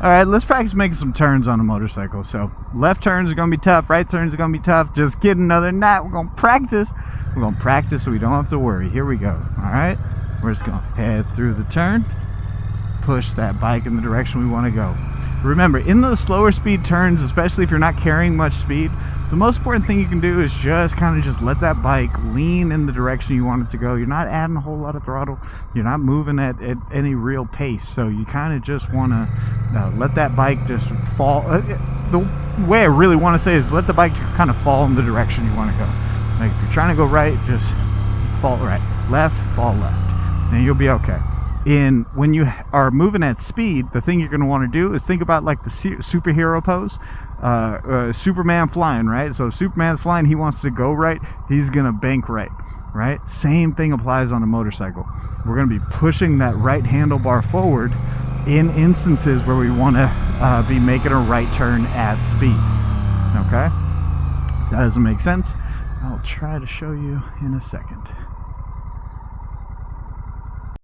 All right, let's practice making some turns on a motorcycle. So left turns are gonna be tough, right turns are gonna be tough. Just kidding. Other than that, we're gonna practice. We're gonna practice so we don't have to worry. Here we go. All right, we're just gonna head through the turn, push that bike in the direction we want to go. Remember, in those slower speed turns, especially if you're not carrying much speed, the most important thing you can do is just kind of just let that bike lean in the direction you want it to go. You're not adding a whole lot of throttle. You're not moving at any real pace. So you kind of just want to let that bike just fall. The way I really want to say is let the bike kind of fall in the direction you want to go. Like if you're trying to go right, just fall right. Left, fall left. And you'll be okay. When you are moving at speed, the thing you're going to want to do is think about like the superhero pose. Superman flying, right? So Superman's flying, he wants to go right, he's gonna bank right, right? Same thing applies on a motorcycle. We're gonna be pushing that right handlebar forward in instances where we want to be making a right turn at speed. Okay, if that doesn't make sense, I'll try to show you in a second.